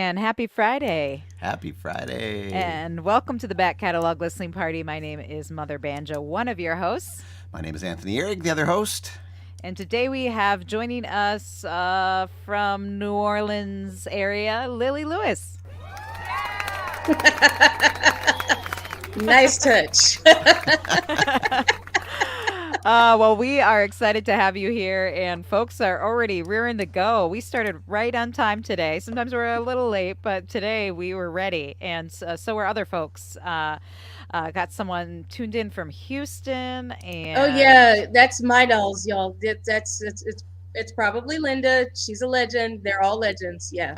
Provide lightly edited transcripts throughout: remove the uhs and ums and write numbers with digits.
and happy Friday. Happy Friday. And welcome to the Back Catalog Listening Party. My name is Mother Banjo, one of your hosts. My name is Anthony Ihrig, the other host. And today we have joining us from New Orleans area, Lilli Lewis. Nice touch. Well, we are excited to have you here, and folks are already rearing to go. We started right on time today. Sometimes we're a little late, but today we were ready, and so were other folks. Got someone tuned in from Houston, Oh and yeah, that's my dolls, y'all. It's probably Linda. She's a legend. They're all legends. Yeah.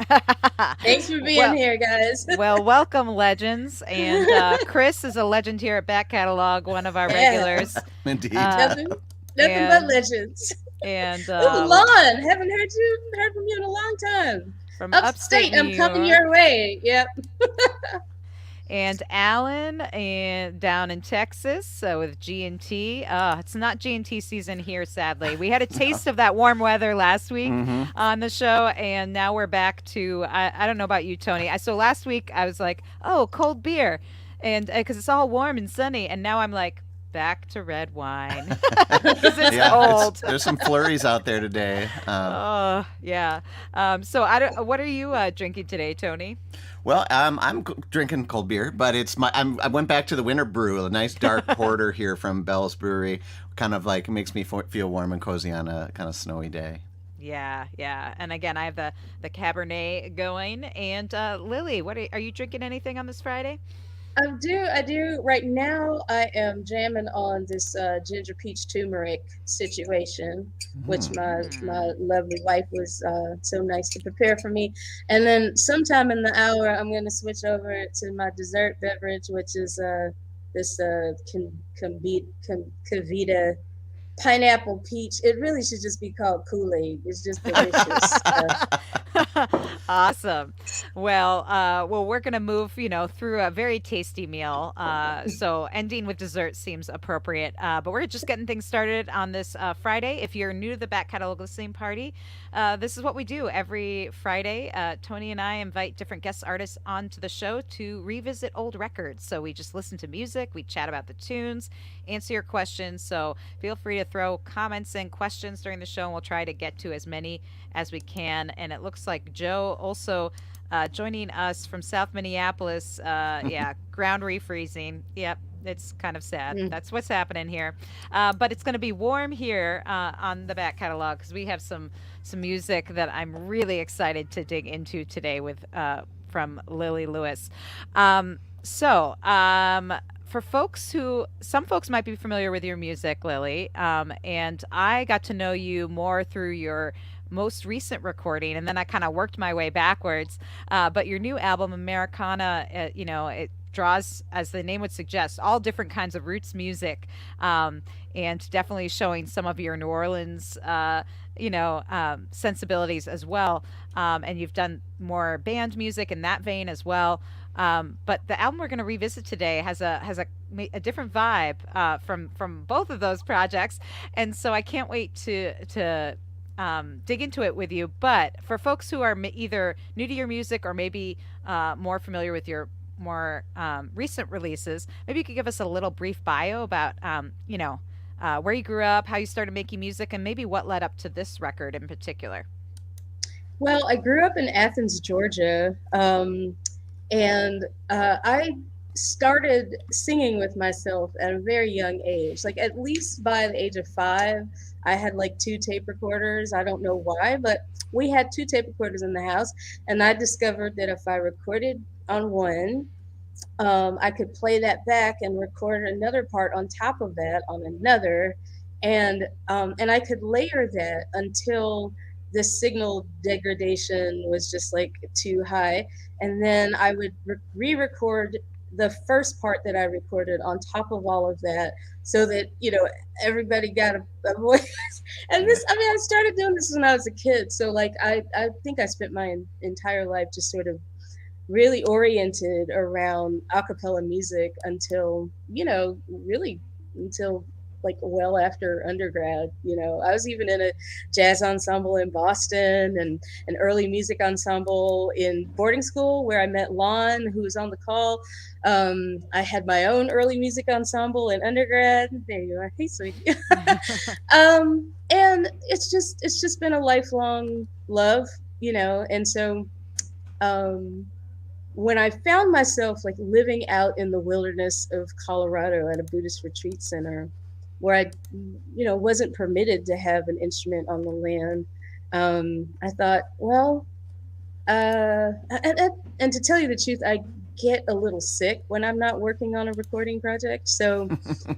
Thanks for being well, here, guys. welcome, legends. And Chris is a legend here at Back Catalog, one of our Yeah. regulars. Indeed. Uh, Nothing but and legends. and Oh, Lon, haven't heard from you in a long time. from upstate Upstate, New I'm coming York. your way. Yep. And Alan and down in Texas with G&T. It's not G&T season here, sadly. We had a taste of that warm weather last week on the show, and now we're back to, I don't know about you, Tony. So last week I was like, oh, cold beer, and because it's all warm and sunny, and now I'm like, back to red wine because it's Yeah, cold. there's some flurries out there today. Oh, yeah. So I don't. What are you drinking today, Tony? I'm drinking cold beer, but I went back to the winter brew, a nice dark porter here from Bell's Brewery. Kind of like makes me feel warm and cozy on a kind of snowy day. Yeah, yeah. And again, I have the Cabernet going. And Lily, what are you drinking anything on this Friday? I do. Right now, I am jamming on this ginger peach turmeric situation, which my lovely wife was so nice to prepare for me. And then sometime in the hour, I'm going to switch over to my dessert beverage, which is this Cavita pineapple peach. It really should just be called Kool-Aid. It's just delicious. Awesome. Well, we're gonna move, through a very tasty meal. So ending with dessert seems appropriate. But we're just getting things started on this Friday. If you're new to the Back Catalog Listening Party, this is what we do every Friday. Tony and I invite different guest artists onto the show to revisit old records. So we just listen to music, we chat about the tunes, answer your questions. So feel free to throw comments and questions during the show, and we'll try to get to as many as we can. And it looks like Joe also joining us from South Minneapolis. Yeah, ground refreezing. Yep. It's kind of sad. That's what's happening here, but it's going to be warm here on the Back Catalog because we have some music that I'm really excited to dig into today with from Lilli Lewis. For some folks might be familiar with your music, Lily, and I got to know you more through your most recent recording, and then I kind of worked my way backwards. But your new album, Americana, it draws, as the name would suggest, all different kinds of roots music, and definitely showing some of your New Orleans, sensibilities as well. And you've done more band music in that vein as well. But the album we're going to revisit today has a different vibe from both of those projects, and so I can't wait to dig into it with you. But for folks who are either new to your music or maybe more familiar with your more recent releases, maybe you could give us a little brief bio about where you grew up, how you started making music, and maybe what led up to this record in particular. Well, I grew up in Athens, Georgia, and I started singing with myself at a very young age. Like at least by the age of 5, I had like 2 tape recorders. I don't know why, but we had 2 tape recorders in the house, and I discovered that if I recorded on one, I could play that back and record another part on top of that on another, and I could layer that until the signal degradation was just like too high, and then I would re-record the first part that I recorded on top of all of that, so that everybody got a voice. And this, I mean, I started doing this when I was a kid, so like I think I spent my entire life just sort of really oriented around a cappella music until really until like well after undergrad. I was even in a jazz ensemble in Boston and an early music ensemble in boarding school where I met Lon, who was on the call. I had my own early music ensemble in undergrad. There you are. Hey, sweetie. And it's just been a lifelong love, and so um, when I found myself like living out in the wilderness of Colorado at a Buddhist retreat center where I, wasn't permitted to have an instrument on the land, I thought, well, and to tell you the truth, I get a little sick when I'm not working on a recording project. So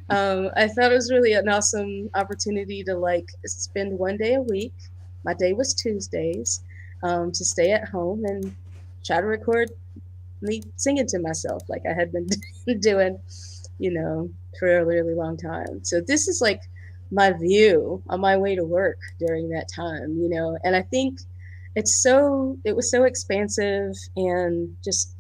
I thought it was really an awesome opportunity to like spend one day a week. My day was Tuesdays, to stay at home and try to record me singing to myself like I had been doing, for a really long time. So this is like my view on my way to work during that time, and I think it was so expansive and just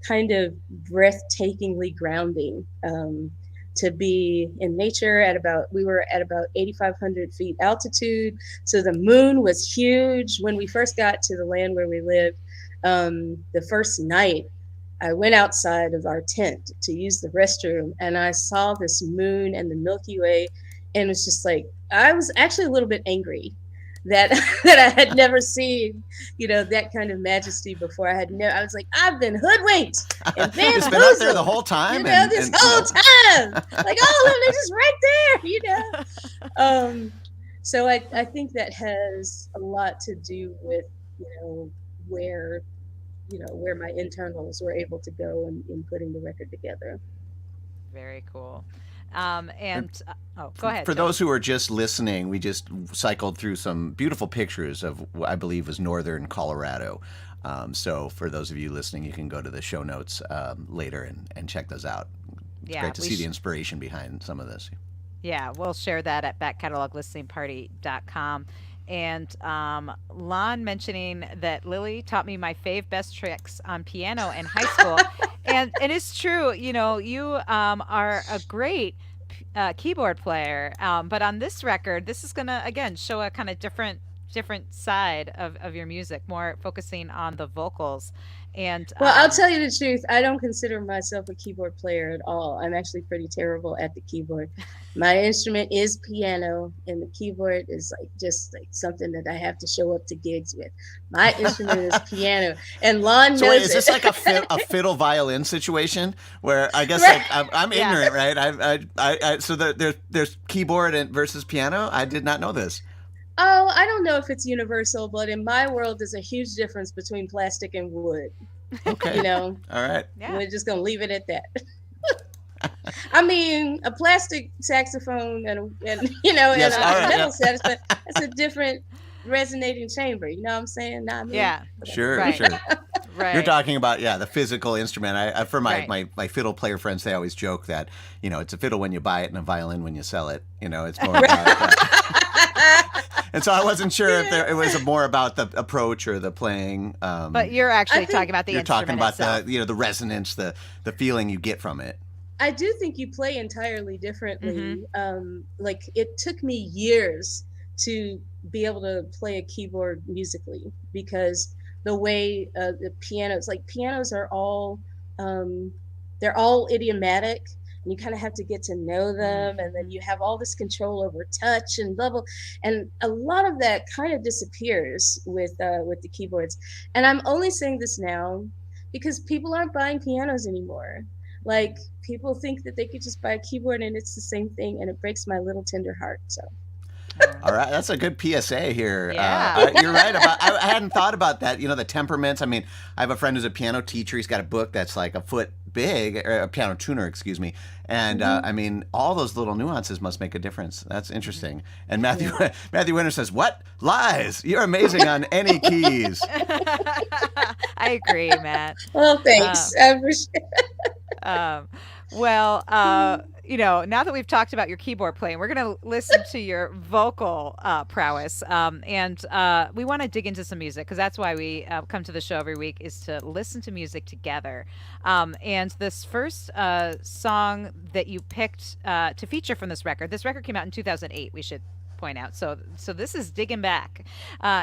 kind of breathtakingly grounding, to be in nature we were at about 8,500 feet altitude. So the moon was huge. When we first got to the land where we lived, the first night, I went outside of our tent to use the restroom and I saw this moon and the Milky Way, and it was just like, I was actually a little bit angry that that I had never seen, that kind of majesty before. I was like, I've been hoodwinked and bamboozled. It's been up there the whole time. This whole time. Like, oh, they're just right there, So I think that has a lot to do with, where where my internals were able to go in putting the record together. Very cool. Go ahead. For Joe. those who are just listening, we just cycled through some beautiful pictures of what I believe was northern Colorado. So for those of you listening, you can go to the show notes later and check those out. It's great to see the inspiration behind some of this. Yeah, we'll share that at backcataloglisteningparty.com. And Lon mentioning that Lilli taught me my best tricks on piano in high school. And it's true, you are a great keyboard player. But on this record, this is going to, again, show a kind of different side of your music, more focusing on the vocals. And well, I'll tell you the truth, I don't consider myself a keyboard player at all. I'm actually pretty terrible at the keyboard. My instrument is piano, and the keyboard is just something that I have to show up to gigs with. My instrument is piano, and Lon knows is this like a fiddle violin situation where I guess right. I'm ignorant, right? So there's keyboard versus piano. I did not know this. Oh, I don't know if it's universal, but in my world, there's a huge difference between plastic and wood. Okay. All right. Yeah. We're just going to leave it at that. I mean, a plastic saxophone and yes, and a metal saxophone, that's a different resonating chamber. You know what I'm saying? Not me. Yeah. Sure, right. Sure. Right. You're talking about, the physical instrument. For my fiddle player friends, they always joke that, it's a fiddle when you buy it and a violin when you sell it. It's more about and so I wasn't sure if it was more about the approach or the playing. But you're actually talking about the instrument talking about itself. the resonance, the feeling you get from it. I do think you play entirely differently. Like it took me years to be able to play a keyboard musically because the way the pianos are all they're all idiomatic. And you kind of have to get to know them, and then you have all this control over touch and level, and a lot of that kind of disappears with the keyboards. And I'm only saying this now because people aren't buying pianos anymore. Like people think that they could just buy a keyboard and it's the same thing, and it breaks my little tender heart. So. All right, that's a good PSA here. Yeah. You're right about. I hadn't thought about that. The temperaments. I mean, I have a friend who's a piano teacher. He's got a book that's like a foot big, or a piano tuner, excuse me. And I mean, all those little nuances must make a difference. That's interesting. And Matthew Winter says, "What lies? You're amazing on any keys." I agree, Matt. Well, thanks. I appreciate it. now that we've talked about your keyboard playing, we're going to listen to your vocal prowess. And we want to dig into some music because that's why we come to the show every week, is to listen to music together. And this first song that you picked to feature from this record came out in 2008, we should point out. So this is digging back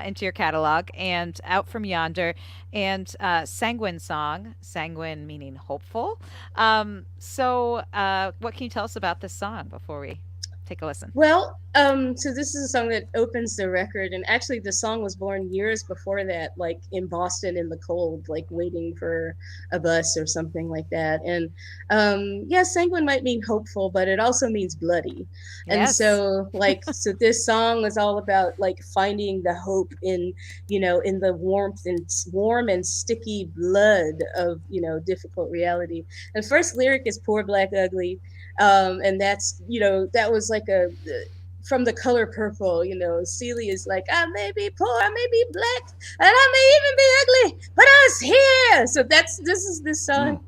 into your catalog, and Out From Yonder, and Sanguine Song, sanguine meaning hopeful. What can you tell us about this song before we take a listen? Well, so this is a song that opens the record, and actually the song was born years before that, like in Boston in the cold, like waiting for a bus or something like that. And yeah, sanguine might mean hopeful, but it also means bloody. And Yes. so so this song was all about like finding the hope in, in the warm and sticky blood of, difficult reality. And first lyric is poor black ugly. And that's, that was like from The Color Purple, Celia is like, I may be poor, I may be black, and I may even be ugly, but I was here. So this is this song.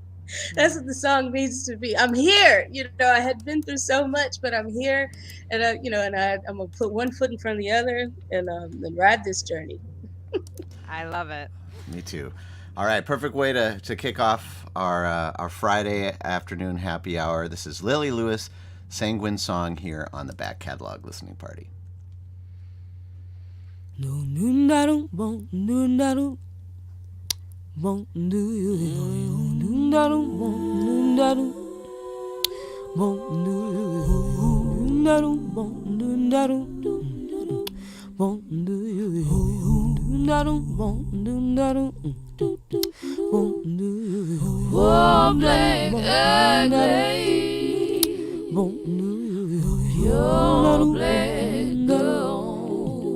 That's what the song needs to be. I'm here. I had been through so much, but I'm here, and I'm gonna put one foot in front of the other, and ride this journey. I love it. Me too. All right, perfect way to kick off our Friday afternoon happy hour. This is Lilli Lewis, Sanguine Song, here on the Back Catalog Listening Party. Oh, black ugly, your black girl.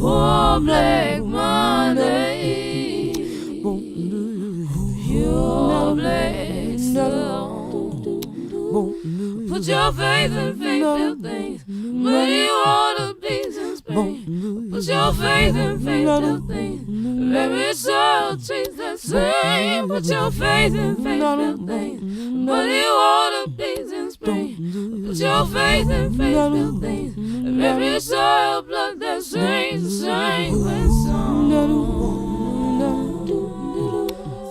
Oh, black Monday, your black soul. Put your faith in faithful things, but you want to please in Spain. Put your faith in faithful things. Every soul treats the same. Put your faith in faithful things, but you want to please in Spain. Put your faith in faithful things. Every soul blood that sings the sanguine song.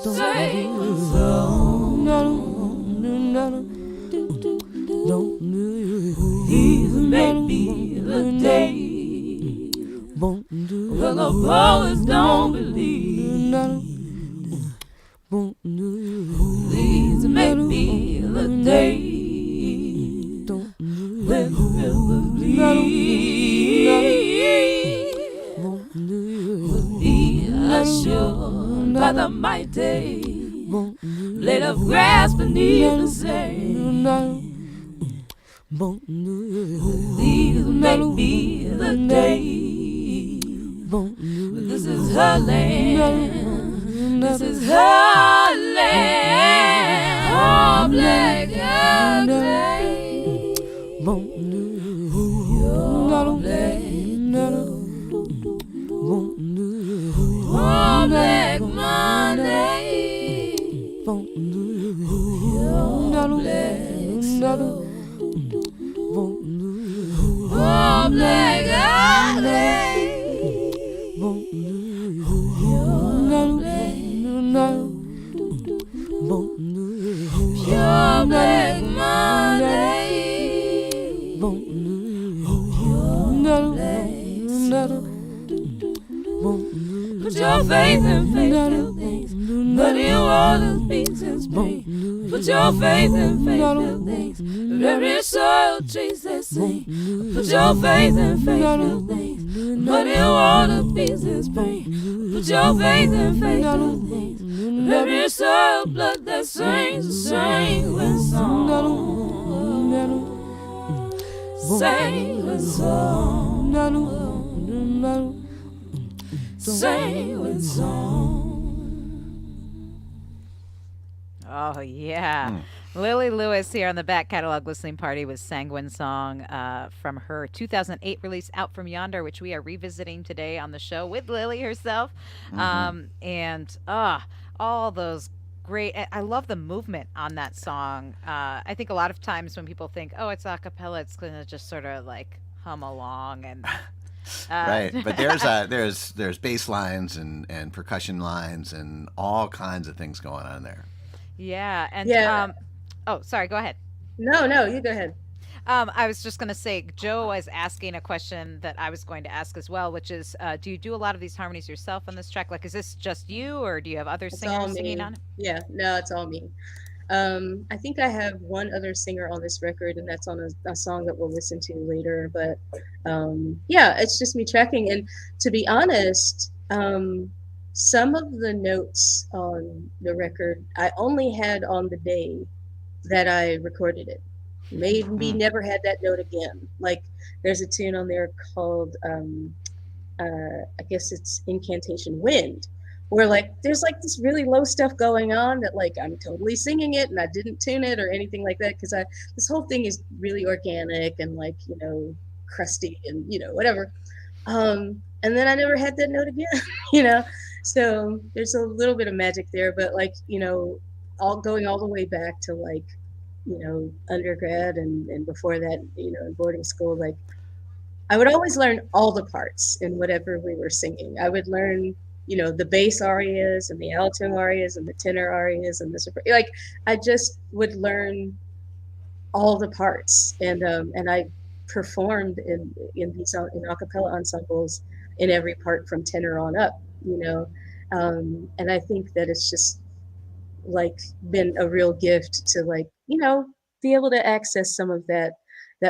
Sanguine song. These may be the days when the poets don't believe. These may be the days when the rivers bleed. Be assured by the mighty blade of grass beneath the sand. These may be the days, but this is her land. This is her land. Oh, black ugly, your black oh, black Monday, your black soul. Oh, black ugly, your black pure black Monday, your black soul. Put your faith in faithful things, but you want to peace in Spain. Put your faith in faithful things, every soul treats the same. Put your faith in faithful things, but you want to peace in Spain. Put your faith in faithful things, every soul blood that sings the sanguine song. Sanguine song. Sanguine song. Oh, yeah. Lilli Lewis here on the Back Catalog Listening Party with Sanguine Song from her 2008 release Out From Yonder, which we are revisiting today on the show with Lilli herself. And all those great. I love the movement on that song. I think a lot of times when people think, "Oh, it's a cappella," it's gonna just sort of like hum along and Right, but there's I, there's bass lines and percussion lines and all kinds of things going on there. yeah. And Yeah. oh, sorry. Go ahead. No, no, you go ahead. I was just gonna say, Joe was asking a question that I was going to ask as well, which is, do you do a lot of these harmonies yourself on this track? Like, is this just you, or do you have other It's all singers singing me. on it? Yeah, no, it's all me. I think I have one other singer on this record, and that's on a song that we'll listen to later. But yeah, it's just me tracking. And to be honest, some of the notes on the record I only had on the day that I recorded it. Maybe Hmm. never had that note again. Like there's a tune on there called I guess it's Incantation Wind, where like there's like this really low stuff going on that like I'm totally singing it and I didn't tune it or anything like that because I this whole thing is really organic and like crusty and whatever. And then I never had that note again, you know. So there's a little bit of magic there, but like all going all the way back to like undergrad and before that in boarding school, like I would always learn all the parts in whatever we were singing. I would learn, the bass arias and the alto arias and the tenor arias and the like. I just would learn all the parts, and I performed in these in a cappella ensembles in every part from tenor on up. And I think that it's just like been a real gift to like be able to access some of that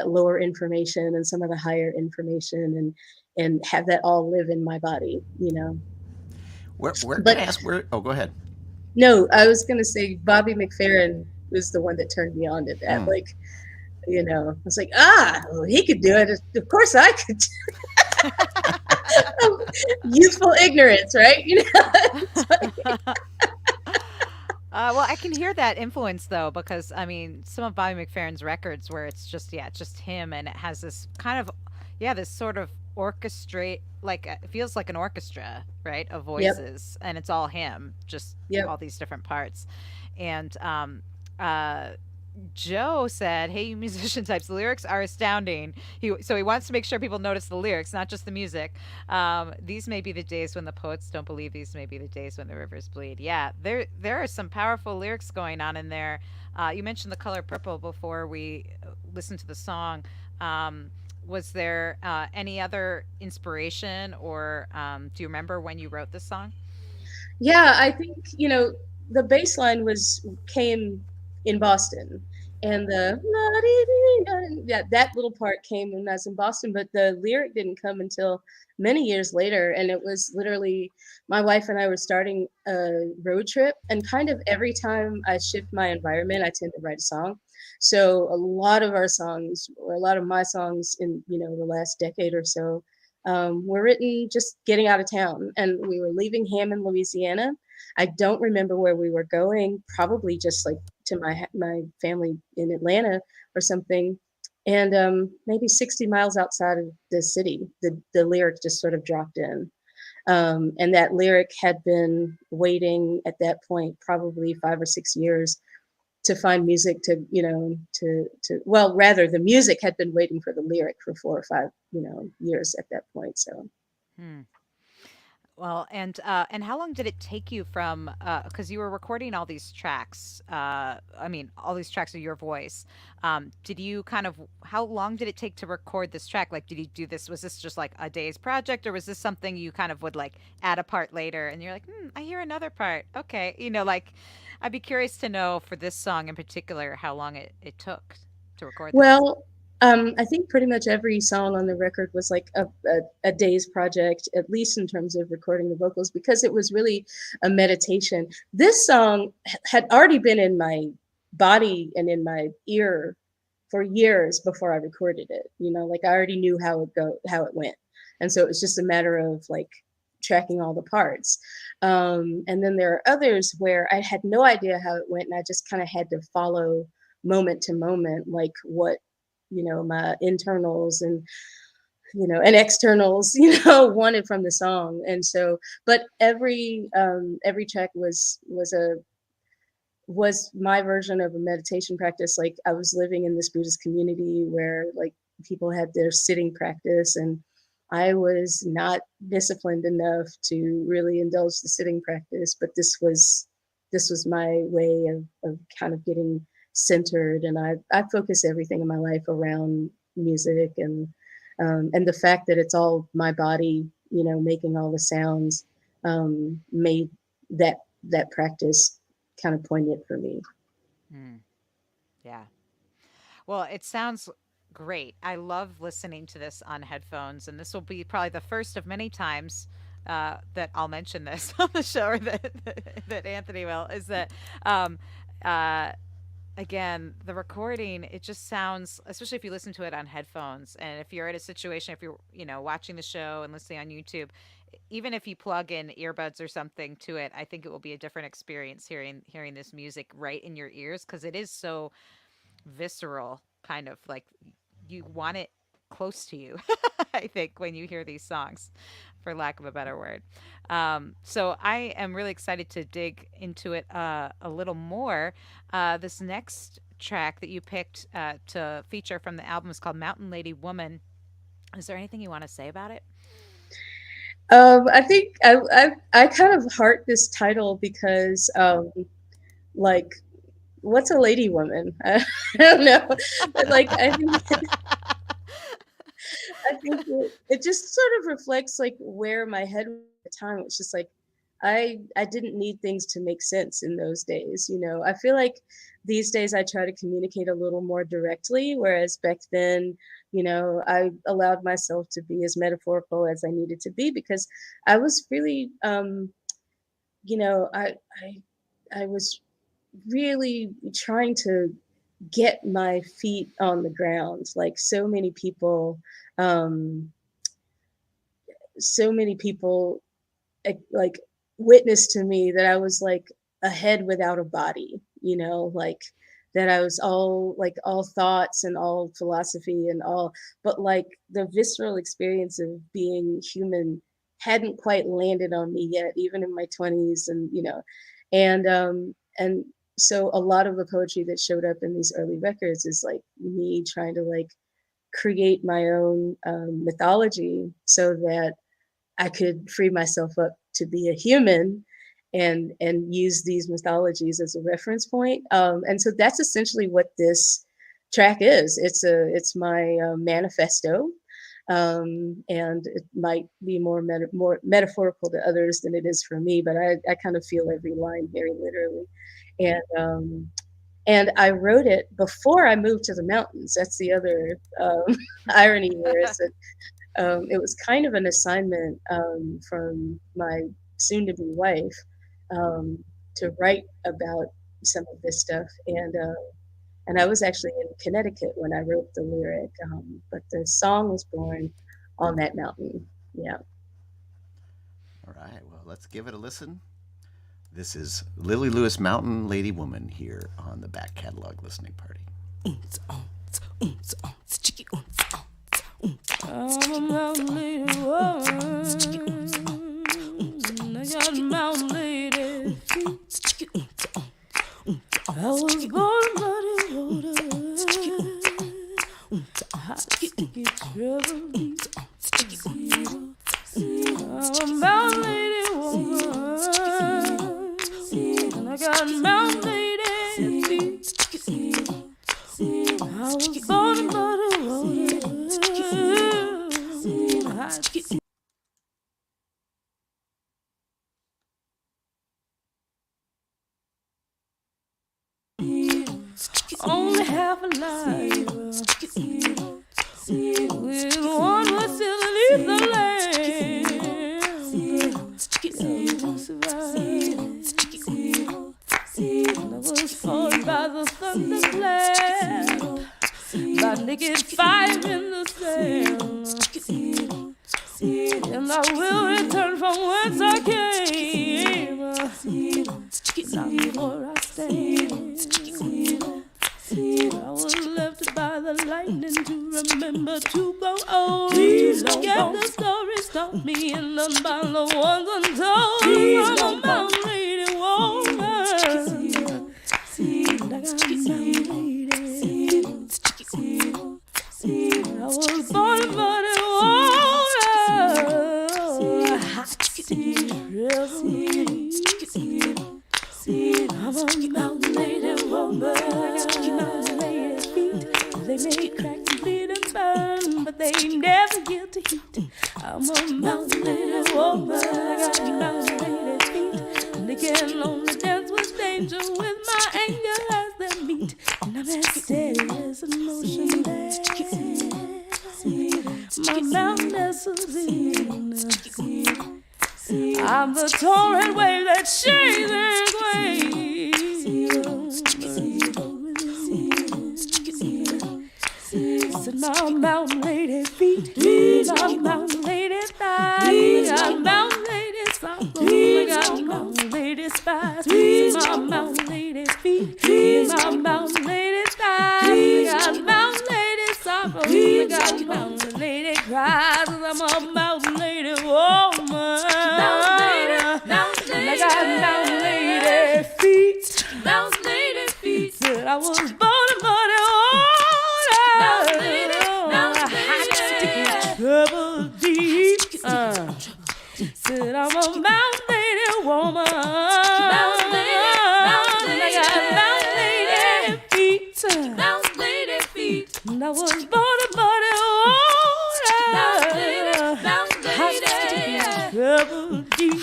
lower information and some of the higher information and have that all live in my body. Where can But I ask where? Oh, go ahead. no, I was gonna say Bobby McFerrin was the one that turned me on to that. Hmm. Like, I was like, well, he could do it. Of course I could. Youthful ignorance, right? It's like, Well, I can hear that influence though, because I mean, some of Bobby McFerrin's records where it's just, yeah, it's just him, and it has this kind of, yeah, this sort of orchestrate, like it feels like an orchestra, right, of yep, voices, and it's all him, just yep. all these different parts, and uh, Joe said, "Hey, you musician types, the lyrics are astounding." He wants to make sure people notice the lyrics, not just the music. These may be the days when the poets don't believe. These may be the days when the rivers bleed. Yeah, there are some powerful lyrics going on in there. You mentioned the color purple before we listened to the song. Was there any other inspiration, or do you remember when you wrote this song? Yeah, I think the bass line came in Boston, and that little part came when I was in Boston, but the lyric didn't come until many years later, and it was literally my wife and I were starting a road trip, and kind of every time I shift my environment, I tend to write a song. So a lot of our songs, or a lot of my songs in the last decade or so, were written just getting out of town, and we were leaving Hammond, Louisiana. I don't remember where we were going, probably just like to my family in Atlanta or something. And maybe 60 miles outside of the city, the lyric just sort of dropped in. And that lyric had been waiting at that point, probably 5 or 6 years to find music well, rather the music had been waiting for the lyric for 4 or 5 years at that point. So Hmm. Well, and how long did it take you from because you were recording all these tracks, I mean, all these tracks of your voice. Did you kind of how long did it take to record this track? Like, did you do this? Was this just like a day's project, or was this something you kind of would like add a part later and you're like, I hear another part. Okay. Like I'd be curious to know for this song in particular how long it took to record this. well, I think pretty much every song on the record was like a day's project, at least in terms of recording the vocals, because it was really a meditation. This song had already been in my body and in my ear for years before I recorded it. Like I already knew how it went, and so it was just a matter of like tracking all the parts. And then there are others where I had no idea how it went, and I just kind of had to follow moment to moment, like what my internals and externals wanted from the song. And so, but every track was was my version of a meditation practice. Like I was living in this Buddhist community where like people had their sitting practice, and I was not disciplined enough to really indulge the sitting practice, but this was my way of kind of getting centered. And I focus everything in my life around music, and the fact that it's all my body, making all the sounds, made that practice kind of poignant for me. Mm, yeah. Well, it sounds great. I love listening to this on headphones, and this will be probably the first of many times that I'll mention this on the show, or that Anthony will. Is that um, uh, again, the recording? It just sounds, especially if you listen to it on headphones, and if you're at a situation, if you're watching the show and listening on YouTube, even if you plug in earbuds or something to it, I think it will be a different experience hearing this music right in your ears, because it is so visceral, kind of like you want it close to you. I think when you hear these songs, for lack of a better word. So I am really excited to dig into it a little more. This next track that you picked to feature from the album is called Mountain Lady Woman. Is there anything you want to say about it? I think I kind of heart this title because like, what's a lady woman? I don't know, but like I think it just sort of reflects like where my head was at the time. It's just like I didn't need things to make sense in those days. I feel like these days I try to communicate a little more directly, whereas back then, I allowed myself to be as metaphorical as I needed to be, because I was really, I was really trying to get my feet on the ground. Like um, so many people like witnessed to me that I was like a head without a body, like that I was all thoughts and all philosophy and all, but like the visceral experience of being human hadn't quite landed on me yet, even in my 20s. And so a lot of the poetry that showed up in these early records is like me trying to like create my own mythology so that I could free myself up to be a human and use these mythologies as a reference point. And so that's essentially what this track is. It's my manifesto, and it might be more metaphorical to others than it is for me, but I kind of feel every line very literally. And I wrote it before I moved to the mountains. That's the other irony here, is that it was kind of an assignment from my soon-to-be wife to write about some of this stuff. And I was actually in Connecticut when I wrote the lyric, but the song was born on that mountain. Yeah. All right, well, let's give it a listen. This is Lilli Lewis, Mountain Lady Woman, here on the Back Catalog Listening Party. I'm a mountain lady woman. I got a mountain lady. I was born bloody water. Hot sticky trouble. I'm a mountain lady woman. And I got a mountain lady. I was born bloody water. Only half a life with one was still leave the land. I was forced by the thunderclap, by naked fire in the sand. And I will return from whence I came. Not before I stand. I was left by the lightning to remember to go on. Please don't get the stories taught me and none by the ones untold. I'm a mountain lady woman. as steady as an ocean dance. My mountains are I'm the torrent wave that shakes and quakes. And my mountain lady feet, my mountain lady thighs, my mountain lady soft, my mountain lady spies, my mountain lady feet, my mountain lady thighs, my mountain lady soft, my mountain lady cries, I'm a mountain lady woman. I got mountain lady feet, mountain lady feet. Said I was born in muddy water, hot, sticky, trouble deep. Said I'm a mountain lady woman. Mountain lady, I got mountain lady feet, mountain lady feet. And I was born in muddy water, hot, sticky, trouble deep.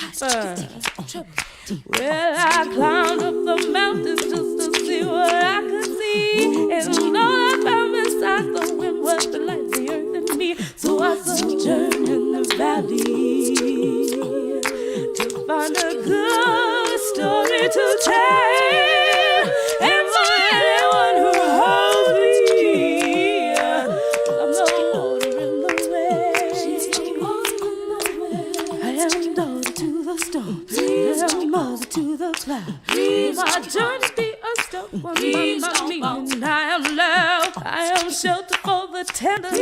Well, I climbed up the mountains just to see what I could see. And all I found beside the wind was the light, the earth, and me. So I sojourned in the valley to find a good story to tell. And for anyone who holds me, I'm no water in the way. I am daughter to the storm, I'm mother to the cloud. My journey be a step one, my meaning I am love. I am shelter for the tender, I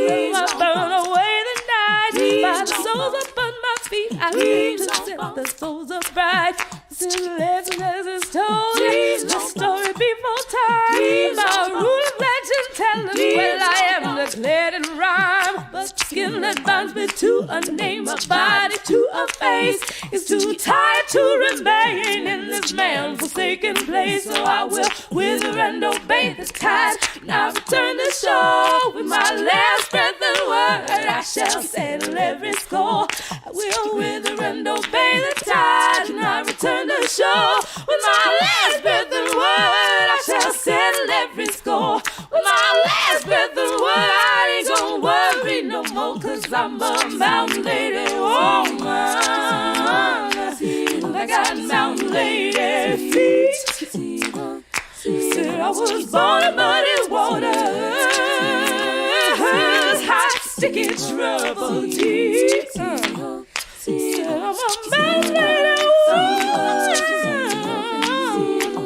burn away the night. By the souls upon my feet, I live to set the souls upright. Since legend as it's told, the story before time. My rule of legend telling, well, I am declared in rhyme. But the skin that binds me to a name, a body to a face, is too tired to remain in this man-forsaken place. So I will wither and obey the tide. Now return to shore with my last breath and word. I shall settle every score. I will wither and obey the tide. Now return to shore with my last breath and word. I shall settle every score with my last breath and word. I ain't gonna worry no more, 'cause I'm a mountain lady woman. I got mountain lady feet. Said I was born in muddy waters, hot, sticky, trouble deep. Said I'm a mountain lady woman.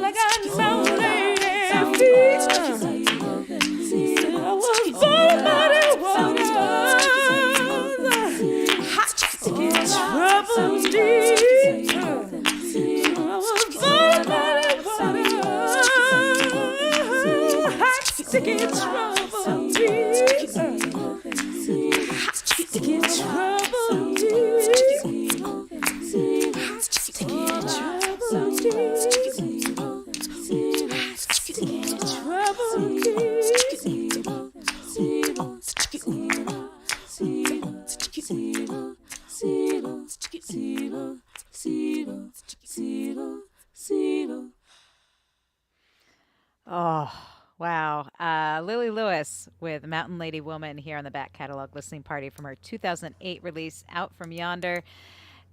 I got mountain lady feet. Said I was born in muddy waters, hot, sticky, trouble deep. Sticky trouble deep, hot sticky trouble deep, hot sticky trouble deep, hot sticky trouble Oh, wow. Lilli Lewis with Mountain Lady Woman here on the back catalog listening party from her 2008 release, Out From Yonder.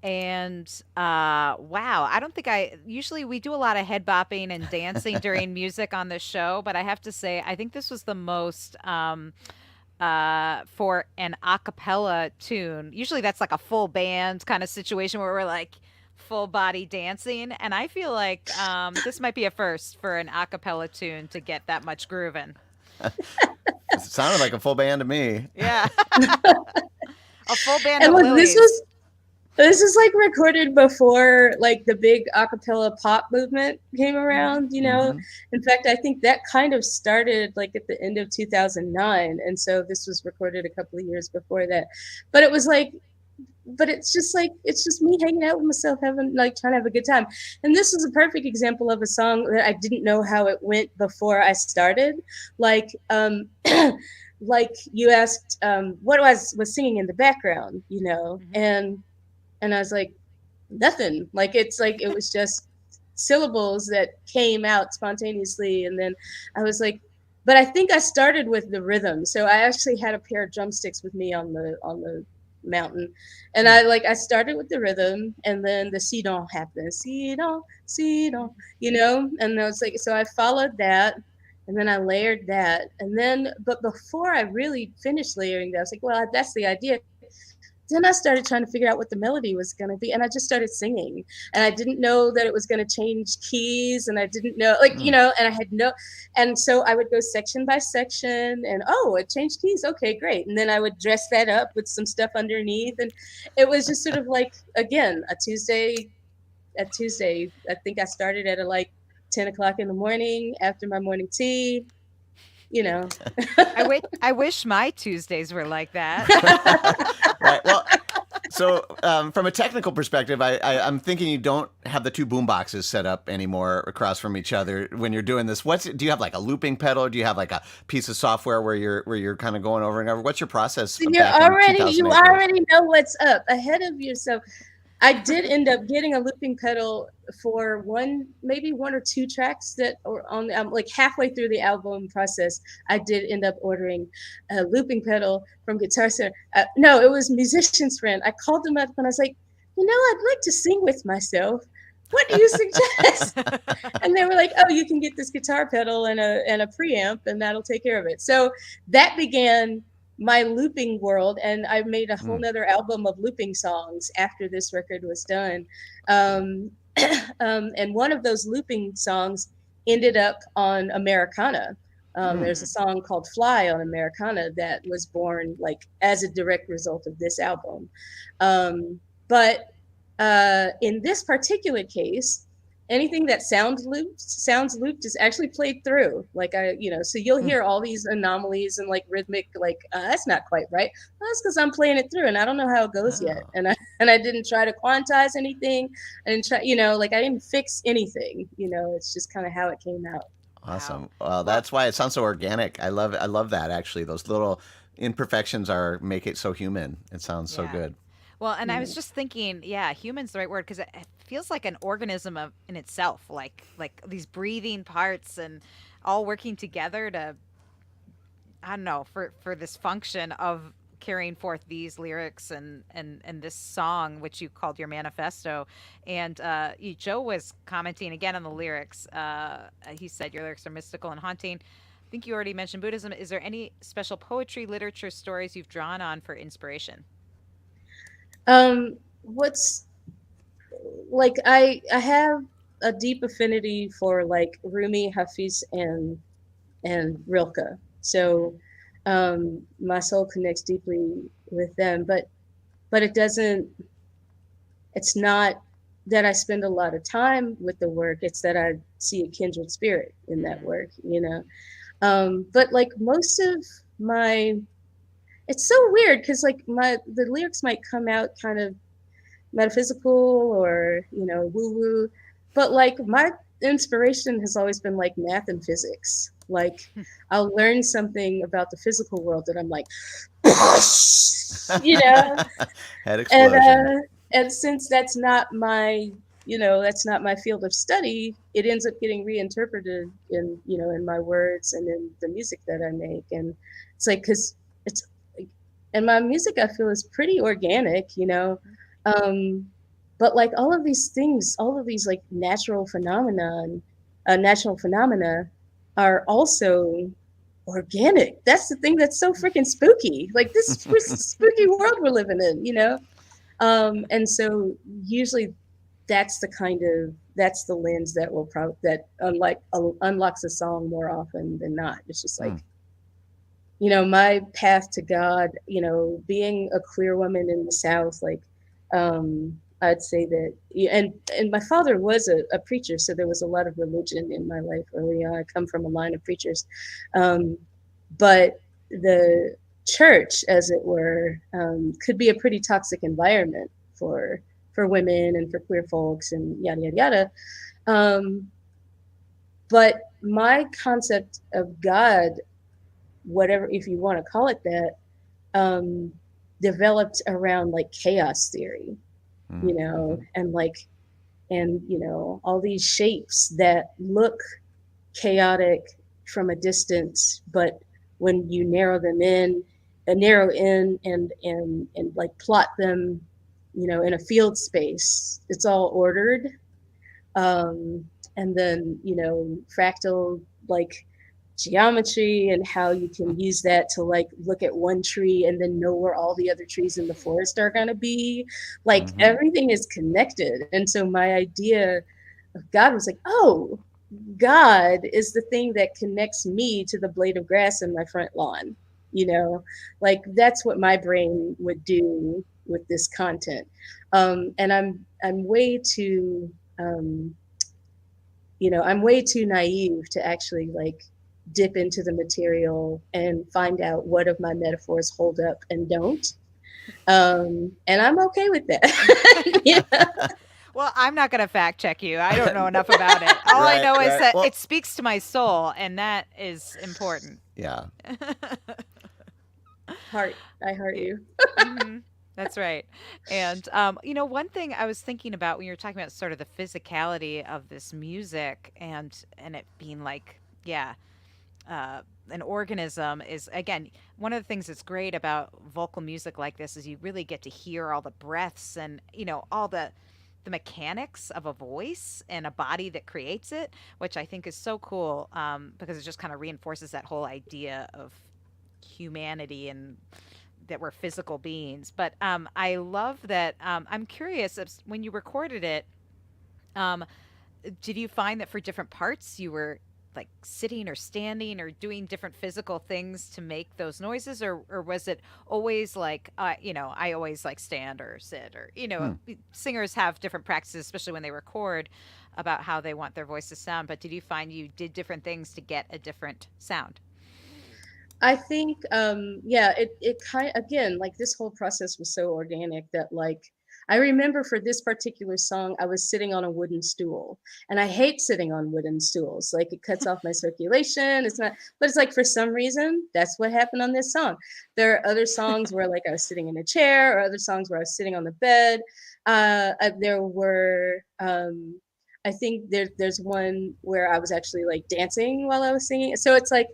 And wow, I don't think usually we do a lot of head bopping and dancing during music on this show, but I have to say, I think this was the most for an a cappella tune. Usually that's like a full band kind of situation where we're like full body dancing. And I feel like this might be a first for an a cappella tune to get that much grooving. It sounded like a full band to me. Yeah. A full band And of look, lilies. this is like recorded before like the big a cappella pop movement came around, you know. Mhm. In fact, I think that kind of started like at the end of 2009, and so this was recorded a couple of years before that. But it was like, but it's just me hanging out with myself, having like trying to have a good time. And this is a perfect example of a song that I didn't know how it went before I started. Like like you asked what I was singing in the background, you know. Mhm. And I was like, nothing. Like it was just syllables that came out spontaneously. And then I was like, but I think I started with the rhythm. So I actually had a pair of drumsticks with me on the mountain, and I started with the rhythm, and then the si don happened, si don, and I was like, so I followed that, and then I layered that, and then but before I really finished layering that, I was like, well, that's the idea. Then I started trying to figure out what the melody was going to be, and I just started singing, and I didn't know that it was going to change keys, and I didn't know, and I had no, and so I would go section by section, and oh, it changed keys, okay, great, and then I would dress that up with some stuff underneath, and it was just sort of like, again, a Tuesday. I think I started at like 10 o'clock in the morning after my morning tea, you know. I wish my Tuesdays were like that. Right. Well, so from a technical perspective, I'm thinking you don't have the two boom boxes set up anymore across from each other when you're doing this. Do you have like a looping pedal? Do you have like a piece of software where you're kind of going over and over? What's your process? So back in you 2008? already know what's up ahead of yourself. I did end up getting a looping pedal for maybe one or two tracks that are on, like halfway through the album process. I did end up ordering a looping pedal from Guitar Center. No, it was Musician's Friend. I called them up and I was like, I'd like to sing with myself. What do you suggest? And they were like, oh, you can get this guitar pedal and a preamp, and that'll take care of it. So that began my looping world, and I made a whole nother album of looping songs after this record was done. And one of those looping songs ended up on Americana. There's a song called Fly on Americana that was born like as a direct result of this album. But in this particular case, anything that sounds looped is actually played through. Like so you'll hear all these anomalies and like rhythmic, like that's not quite right. Well, that's because I'm playing it through and I don't know how it goes yet. And I didn't try to quantize anything. I didn't try, like I didn't fix anything. It's just kind of how it came out. Awesome. Well, that's why it sounds so organic. I love that actually. Those little imperfections make it so human. It sounds so good. Well, and I was just thinking, human's the right word, because it feels like an organism in itself, like these breathing parts and all working together to, I don't know, for this function of carrying forth these lyrics and this song, which you called your manifesto. And Joe was commenting again on the lyrics. He said your lyrics are mystical and haunting. I think you already mentioned Buddhism. Is there any special poetry, literature, stories you've drawn on for inspiration? What's like I have a deep affinity for like Rumi, Hafiz, and Rilke. So my soul connects deeply with them, but it's not that I spend a lot of time with the work. It's that I see a kindred spirit in that work, but like most of my, it's so weird because like the lyrics might come out kind of metaphysical or woo woo, but like my inspiration has always been like math and physics. Like I'll learn something about the physical world that I'm like, Head explosion. And since that's not my field of study, it ends up getting reinterpreted in my words and in the music that I make. And it's like, because it's, and my music I feel is pretty organic, but like all of these things, all of these like natural phenomena are also organic. That's the thing that's so freaking spooky. Like this spooky world we're living in, and so usually that's the lens that will unlocks a song more often than not. It's just like, my path to God, being a queer woman in the South, like, I'd say that, and my father was a preacher, so there was a lot of religion in my life early on. I come from a line of preachers, but the church, as it were, could be a pretty toxic environment for women and for queer folks and yada yada yada. But my concept of God, whatever, if you want to call it that, developed around like chaos theory, and all these shapes that look chaotic from a distance, but when you narrow in and like plot them, in a field space, it's all ordered. And then, fractal like geometry and how you can use that to like look at one tree and then know where all the other trees in the forest are going to be. Like everything is connected. And so my idea of God was like, oh, God is the thing that connects me to the blade of grass in my front lawn. Like that's what my brain would do with this content. And I'm way too I'm way too naive to actually like dip into the material and find out what of my metaphors hold up and don't. And I'm okay with that. Yeah. Well, I'm not going to fact check you. I don't know enough about it. All I know is that Well, it speaks to my soul, and that is important. yeah. I heart you. That's right. And, one thing I was thinking about when you were talking about sort of the physicality of this music and it being like, yeah, an organism is, again, one of the things that's great about vocal music like this is you really get to hear all the breaths and, all the mechanics of a voice and a body that creates it, which I think is so cool, because it just kind of reinforces that whole idea of humanity and that we're physical beings. But I love that. I'm curious, when you recorded it, did you find that for different parts you were like sitting or standing or doing different physical things to make those noises, or was it always like, I always like stand or sit, or singers have different practices, especially when they record, about how they want their voice to sound. But did you find you did different things to get a different sound? I think, it kind again, like this whole process was so organic that like, I remember for this particular song, I was sitting on a wooden stool, and I hate sitting on wooden stools. Like it cuts off my circulation. It's not, but it's like for some reason, that's what happened on this song. There are other songs where like I was sitting in a chair, or other songs where I was sitting on the bed. There were, I think there's one where I was actually like dancing while I was singing. So it's like,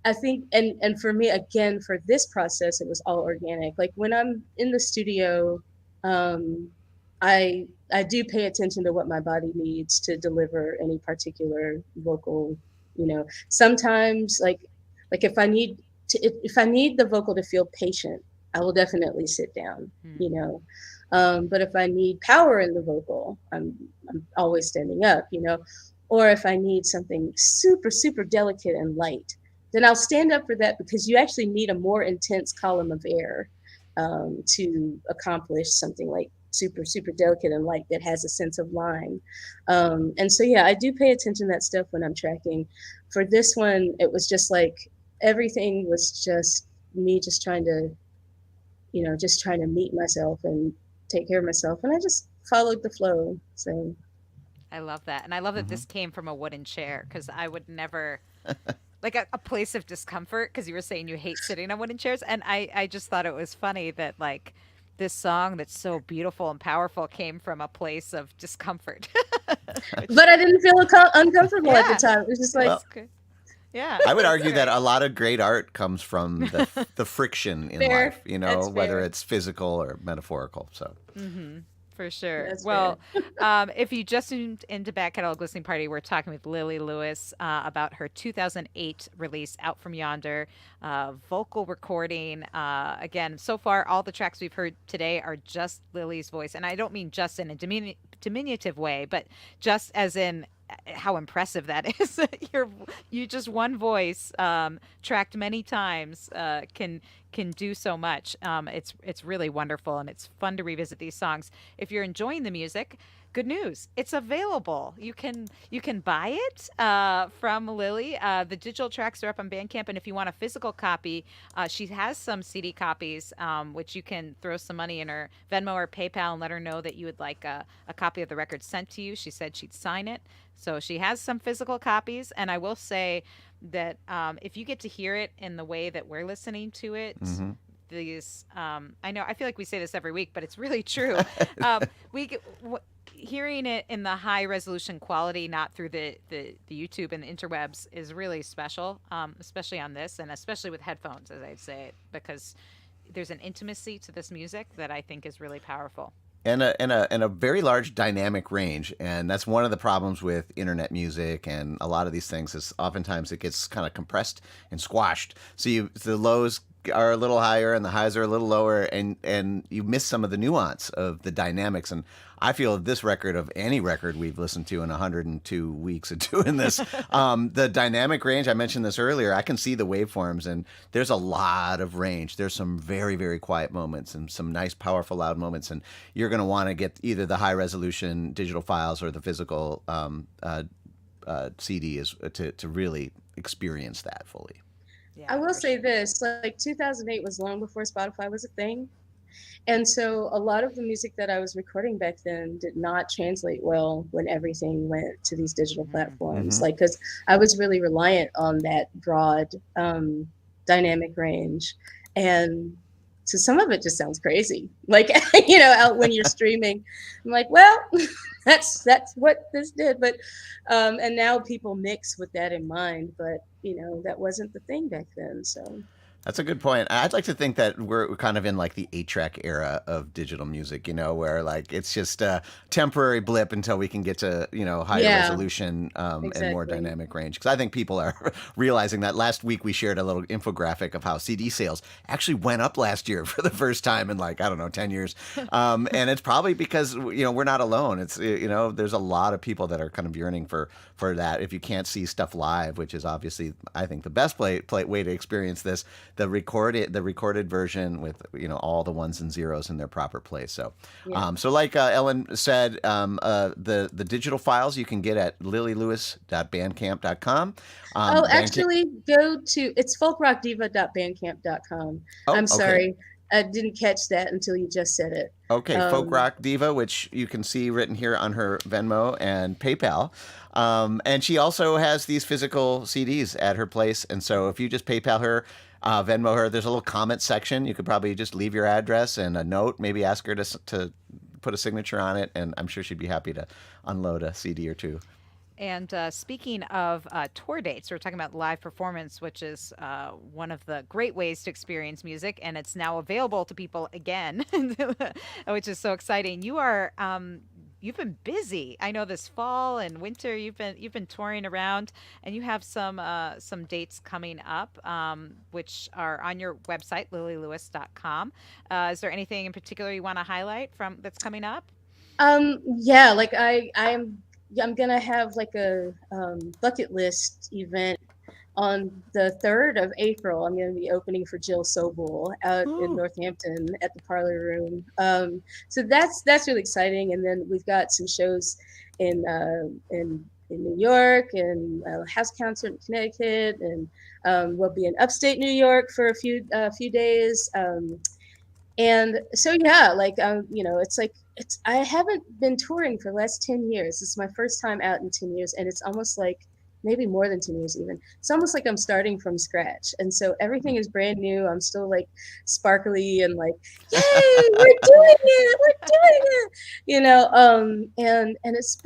I think, and for me, again, for this process, it was all organic. Like when I'm in the studio, I do pay attention to what my body needs to deliver any particular vocal. Sometimes like if I need the vocal to feel patient, I will definitely sit down. But if I need power in the vocal, I'm always standing up. Or if I need something super super delicate and light, then I'll stand up for that, because you actually need a more intense column of air to accomplish something like super, super delicate and light that has a sense of line. And so, yeah, I do pay attention to that stuff when I'm tracking. For this one, it was just like everything was just me just trying to meet myself and take care of myself. And I just followed the flow. So I love that. And I love that this came from a wooden chair, because I would never like a place of discomfort, because you were saying you hate sitting on wooden chairs. And I just thought it was funny that like this song that's so beautiful and powerful came from a place of discomfort. But I didn't feel uncomfortable at the time. It was just like, Well, yeah. I would argue that a lot of great art comes from the friction in Fair. life, That's whether fair. it's physical or metaphorical. So, For sure. That's Well, if you just tuned into Back Catalog Listening Party, we're talking with Lilli Lewis about her 2008 release, Out From Yonder, vocal recording. Again, so far, all the tracks we've heard today are just Lilli's voice. And I don't mean just in a diminutive way, but just as in how impressive that is. You just one voice, tracked many times, can do so much. It's really wonderful, and it's fun to revisit these songs. If you're enjoying the music, good news, it's available. You can buy it from Lilli. The digital tracks are up on Bandcamp, and if you want a physical copy, she has some CD copies, which you can throw some money in her Venmo or PayPal and let her know that you would like a copy of the record sent to you. She said she'd sign it. So she has some physical copies, and I will say that if you get to hear it in the way that we're listening to it, I know I feel like we say this every week, but it's really true. We hearing it in the high resolution quality, not through the YouTube and the interwebs, is really special, especially on this, and especially with headphones, as I'd say, because there's an intimacy to this music that I think is really powerful. And a very large dynamic range, and that's one of the problems with internet music and a lot of these things is oftentimes it gets kind of compressed and squashed. So the lows are a little higher and the highs are a little lower, and you miss some of the nuance of the dynamics. And I feel this record, of any record we've listened to in 102 weeks of doing this, the dynamic range, I mentioned this earlier, I can see the waveforms, and there's a lot of range. There's some very, very quiet moments and some nice, powerful, loud moments, and you're going to want to get either the high resolution digital files or the physical CD is to really experience that fully. Yeah, I will for say sure. this, like 2008 was long before Spotify was a thing. And so a lot of the music that I was recording back then did not translate well when everything went to these digital platforms. Mm-hmm. Like, because I was really reliant on that broad dynamic range. And so some of it just sounds crazy. Like, out when you're streaming, I'm like, well, that's what this did. But, and now people mix with that in mind, but that wasn't the thing back then. So. That's a good point. I'd like to think that we're kind of in like the 8-track era of digital music, where like it's just a temporary blip until we can get to, higher resolution and more Exactly. dynamic range. Because I think people are realizing that. Last week we shared a little infographic of how CD sales actually went up last year for the first time in, like, I don't know, 10 years. And it's probably because, we're not alone. It's, there's a lot of people that are kind of yearning for that. If you can't see stuff live, which is obviously, I think, the best way to experience this, the recorded version with all the ones and zeros in their proper place. So, Yeah. so like Ellen said, the digital files you can get at lillylewis.bandcamp.com. Actually, go to it's folkrockdiva.bandcamp.com. Oh, I'm okay. sorry, I didn't catch that until you just said it. Okay, Folk Rock Diva, which you can see written here on her Venmo and PayPal. And she also has these physical CDs at her place. And so if you just PayPal her, Venmo her, there's a little comment section. You could probably just leave your address and a note, maybe ask her to put a signature on it. And I'm sure she'd be happy to unload a CD or two. And speaking of tour dates, we're talking about live performance, which is one of the great ways to experience music, and it's now available to people again, which is so exciting. You've been busy. I know this fall and winter you've been touring around, and you have some dates coming up, which are on your website, lillylewis.com. Is there anything in particular you want to highlight from that's coming up? Yeah, like I'm gonna have like a bucket list event on the 3rd of April. I'm gonna be opening for Jill Sobel out in Northampton at the Parlor Room. So that's really exciting. And then we've got some shows in New York, and a house concert in Connecticut, and we'll be in upstate New York for a few days. And so, yeah, like, I haven't been touring for the last 10 years. This is my first time out in 10 years. And it's almost like, maybe more than 10 years even. It's almost like I'm starting from scratch. And so everything is brand new. I'm still like sparkly and like, yay, we're doing it. And it's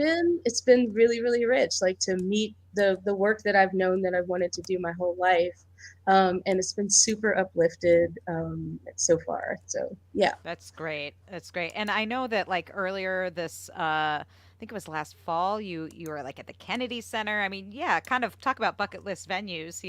been really, really rich, like to meet the work that I've known that I've wanted to do my whole life. And it's been super uplifted so far. So yeah. That's great. That's great. And I know that like earlier this I think it was last fall, you were like at the Kennedy Center. I mean, yeah, kind of talk about bucket list venues,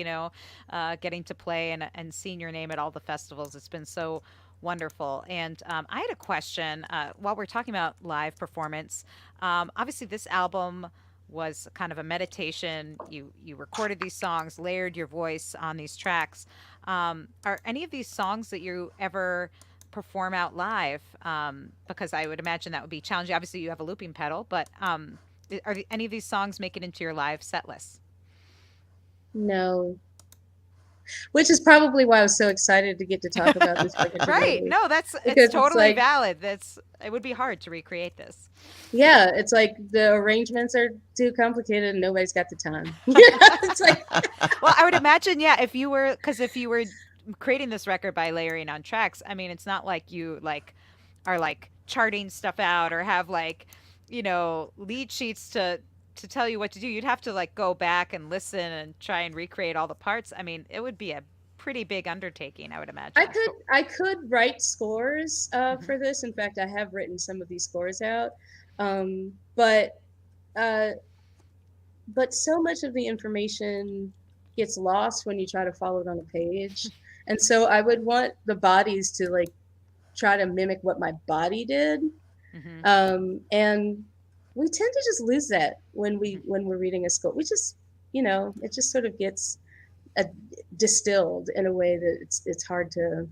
getting to play and seeing your name at all the festivals. It's been so wonderful. And I had a question while we're talking about live performance. Obviously, this album was kind of a meditation. You recorded these songs, layered your voice on these tracks. Are any of these songs that you ever perform out live? Because I would imagine that would be challenging. Obviously, you have a looping pedal, but any of these songs make it into your live set list? No. Which is probably why I was so excited to get to talk about this record. Right. No, it's totally valid. It would be hard to recreate this. Yeah, it's like the arrangements are too complicated and nobody's got the time. It's like well, I would imagine, yeah, if you were creating this record by layering on tracks, I mean, it's not like you are like charting stuff out or have like lead sheets to tell you what to do. You'd have to like go back and listen and try and recreate all the parts. I mean, it would be a pretty big undertaking, I would I imagine. could I could write scores Mhm. for this. In fact, I have written some of these scores out. But uh, but so much of the information gets lost when you try to follow it on a page. And so I would want the bodies to like try to mimic what my body did. Mhm. And we tend to just lose that Mhm. when we're reading a score. We just, it just sort of gets uh, distilled in a way that it's hard to,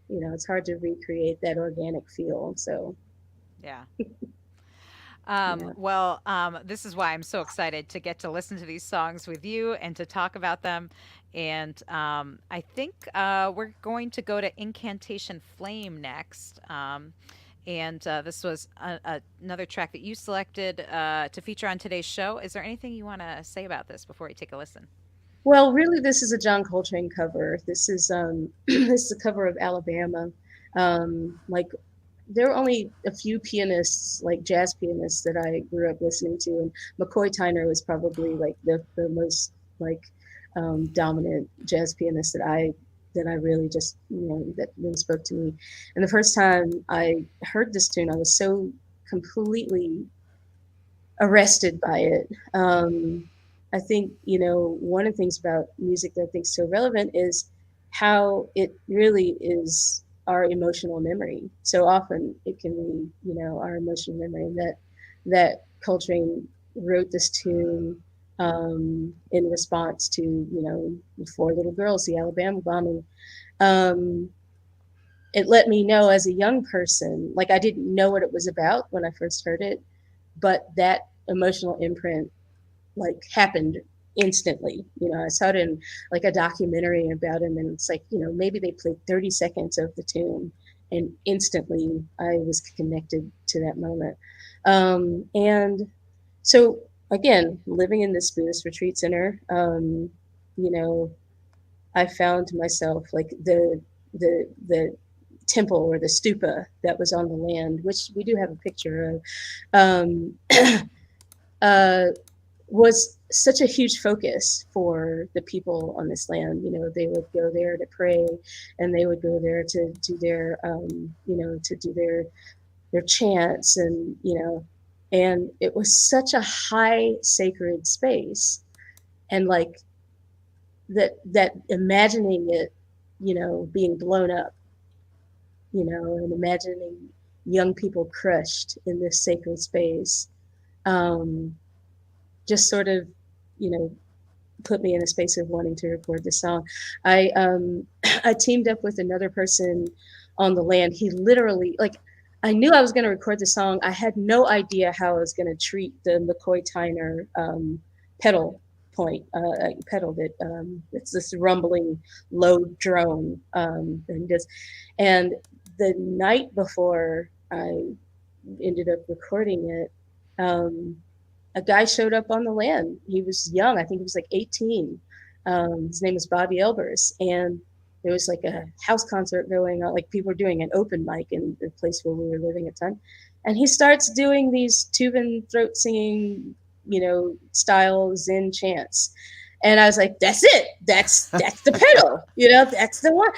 it's hard to recreate that organic feel. So Yeah. yeah. This is why I'm so excited to get to listen to these songs with you and to talk about them. And I think we're going to go to Incantation Flame next. And this was another track that you selected to feature on today's show. Is there anything you want to say about this before we take a listen? Well, really, this is a John Coltrane cover. This is this is a cover of Alabama. Like there were only a few pianists, like jazz pianists, that I grew up listening to, and McCoy Tyner was probably like the most like dominant jazz pianist that I really just that really spoke to me. And the first time I heard this tune, I was so completely arrested by it. I think, one of the things about music that I think is so relevant is how it really is our emotional memory. So often it can be, our emotional memory, and that Coltrane wrote this tune in response to, the four little girls, the Alabama bombing. Um, it let me know as a young person, like I didn't know what it was about when I first heard it, but that emotional imprint like happened instantly. I saw it in like a documentary about him, and it's like, maybe they played 30 seconds of the tune, and instantly I was connected to that moment. And so again, living in this Buddhist retreat center, you know, I found myself like the temple or the stupa that was on the land, which we do have a picture of, um, uh, was such a huge focus for the people on this land. They would go there to pray, and they would go there to do their, to do their chants, and it was such a high sacred space, and like that imagining it, being blown up, and imagining young people crushed in this sacred space, um, just sort of, you know, put me in a space of wanting to record this song. I I teamed up with another person on the land. He literally like I knew I was going to record the song. I had no idea how I was going to treat the McCoy Tyner pedal point, pedal that it's this rumbling low drone, and the night before I ended up recording it, a guy showed up on the land. He was young. I think he was like 18. His name was Bobby Elbers. And there was like a house concert going on. Like people were doing an open mic in the place where we were living at the time. And he starts doing these Tuban throat singing, style Zen chants. And I was like, that's it. That's the pedal, that's the one.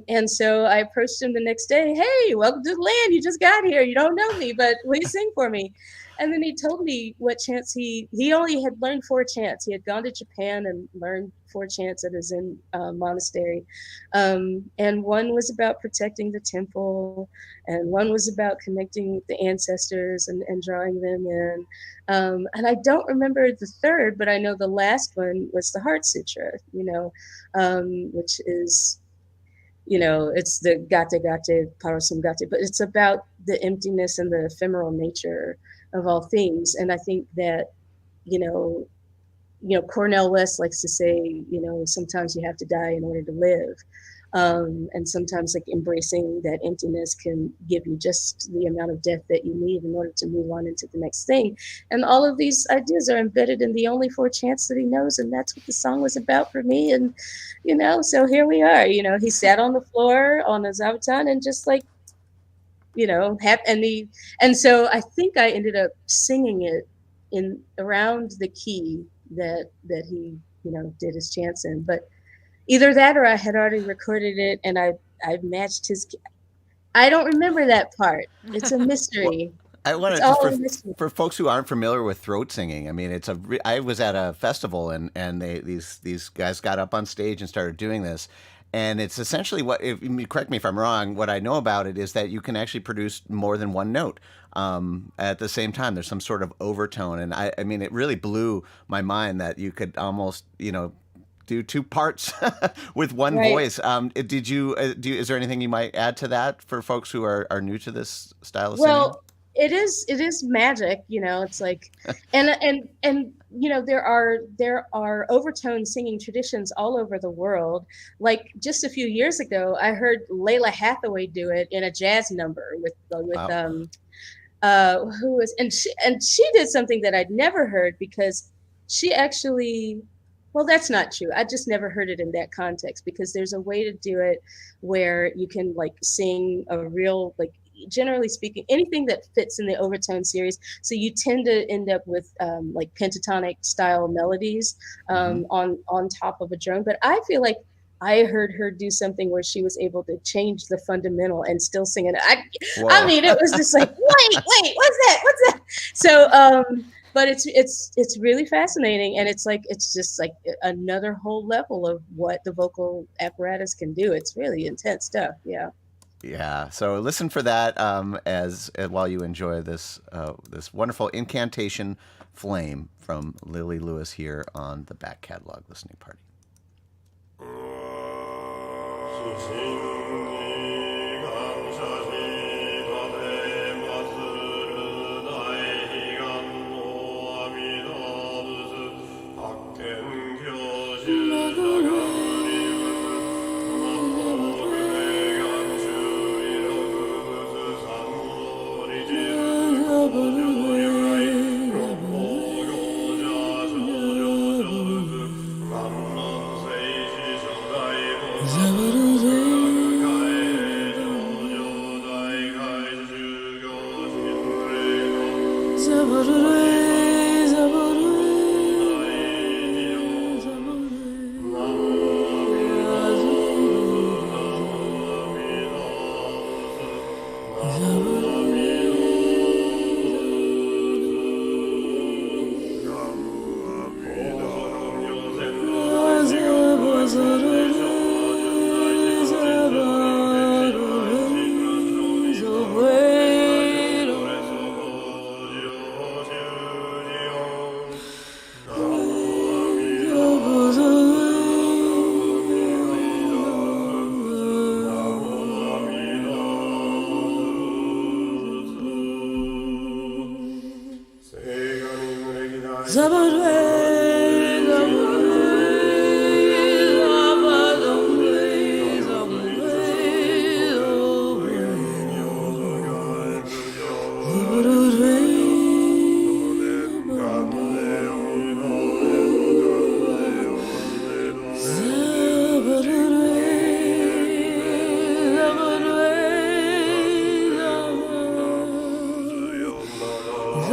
And so I approached him the next day. Hey, welcome to the land. You just got here. You don't know me, but will you sing for me? And then he told me what chants he only had learned four chants. He had gone to Japan and learned four chants at a Zen monastery. And one was about protecting the temple, and one was about connecting with the ancestors and drawing them in. And I don't remember the third, but I know the last one was the Heart Sutra, which is, it's the gate gate parasum gate, but it's about the emptiness and the ephemeral nature of all things. And I think that, Cornell West likes to say, sometimes you have to die in order to live. And sometimes like embracing that emptiness can give you just the amount of depth that you need in order to move on into the next thing. And all of these ideas are embedded in the only four chants that he knows. And that's what the song was about for me. And, so here we are, he sat on the floor on a zabuton and just like and so I think I ended up singing it in around the key that he did his chants in. But either that or I had already recorded it and I matched his. I don't remember that part. It's a Well, mystery. I want It's to just all a mystery. for folks who aren't familiar with throat singing. I mean, I was at a festival and these guys got up on stage and started doing this, and it's essentially what. If, correct me if I'm wrong. What I know about it is that you can actually produce more than one note at the same time. There's some sort of overtone, and I mean, it really blew my mind that you could almost do two parts with one Right. voice. Did you is there anything you might add to that for folks who are new to this style of singing? Well, it is magic, it's like, and there are overtone singing traditions all over the world. Like just a few years ago, I heard Layla Hathaway do it in a jazz number with Wow. who was and she did something that I'd never heard because she actually, well, that's not true. I just never heard it in that context because there's a way to do it where you can like sing a real, like, generally speaking, anything that fits in the overtone series. So you tend to end up with like pentatonic style melodies Hmm. on top of a drone. But I feel like I heard her do something where she was able to change the fundamental and still sing it. I Whoa. mean, it was just like, wait, what's that? What's that? So, but it's really fascinating, and it's just like another whole level of what the vocal apparatus can do. It's really intense stuff. Yeah. Yeah, so listen for that as while you enjoy this wonderful Incantation Flame from Lilli Lewis here on the Back Catalog Listening Party.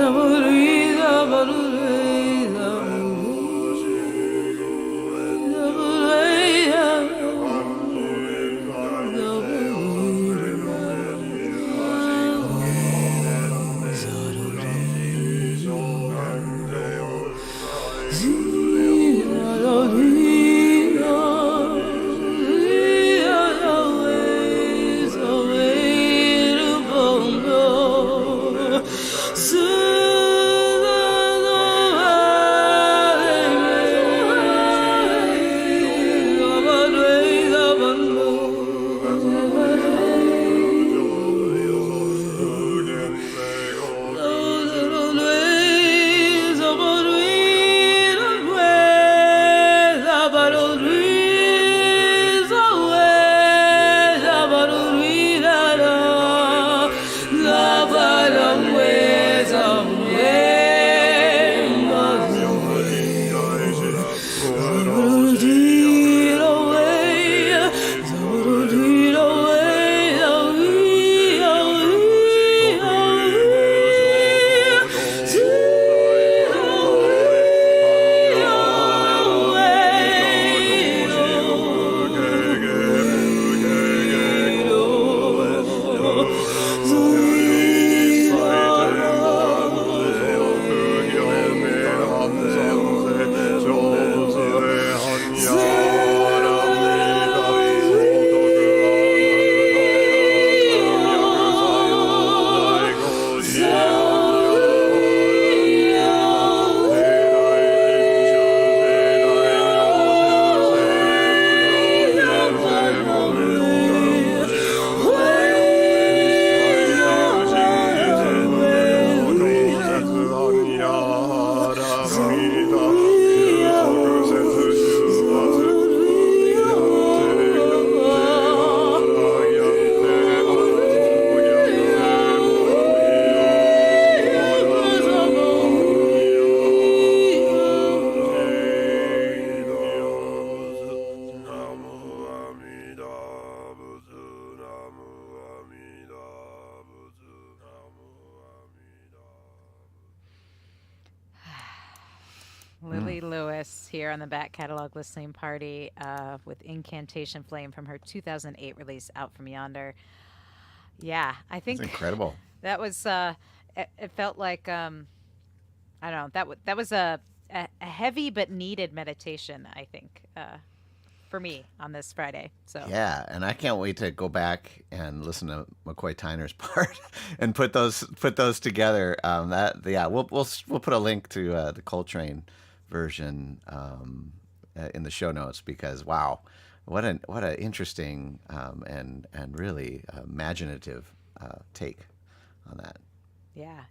Zaburi, zaburi, zaburi. here on the Back Catalog Listening Party with Incantation Flame from her 2008 release, Out From Yonder. Yeah, I That's think incredible. that was, it felt like, I don't know, that was a heavy but needed meditation, I think, for me on this Friday. So Yeah, and I can't wait to go back and listen to McCoy Tyner's part and put those together. We'll put a link to the Coltrane version in the show notes because wow, what an interesting and really imaginative take on that.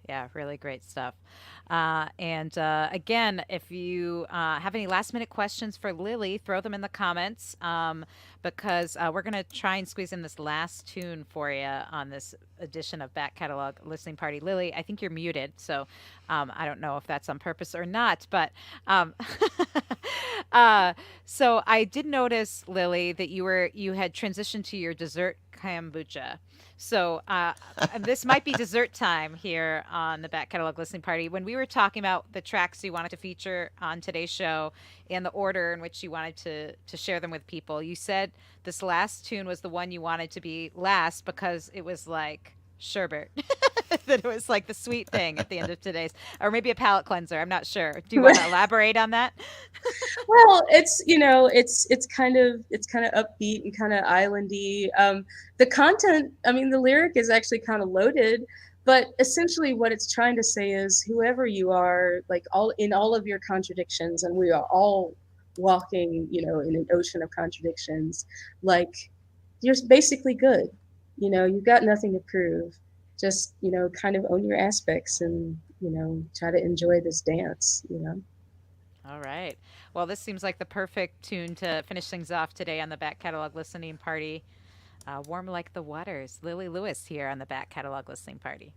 yeah, really great stuff. And again, if you have any last minute questions for Lilli, throw them in the comments because we're going to try and squeeze in this last tune for you on this edition of Back Catalog Listening Party. Lilli, I think you're muted, so I don't know if that's on purpose or not, but so I did notice, Lilli, that you had transitioned to your dessert kombucha. So this might be dessert time here on the Back Catalog Listening Party. When we were talking about the tracks you wanted to feature on today's show and the order in which you wanted to share them with people, you said this last tune was the one you wanted to be last because it was like sherbet. That it was like the sweet thing at the end of today's, or maybe a palate cleanser. I'm not sure. Do you want to elaborate on that? Well, it's kind of upbeat and kind of islandy. The content, I mean, the lyric is actually kind of loaded, but essentially what it's trying to say is whoever you are, like all of your contradictions, and we are all walking, in an ocean of contradictions. Like you're basically good. You've got nothing to prove. Just kind of own your aspects and try to enjoy this dance. All right. Well, this seems like the perfect tune to finish things off today on the Back Catalog Listening Party. Warm Like the Waters. Lilli Lewis here on the Back Catalog Listening Party.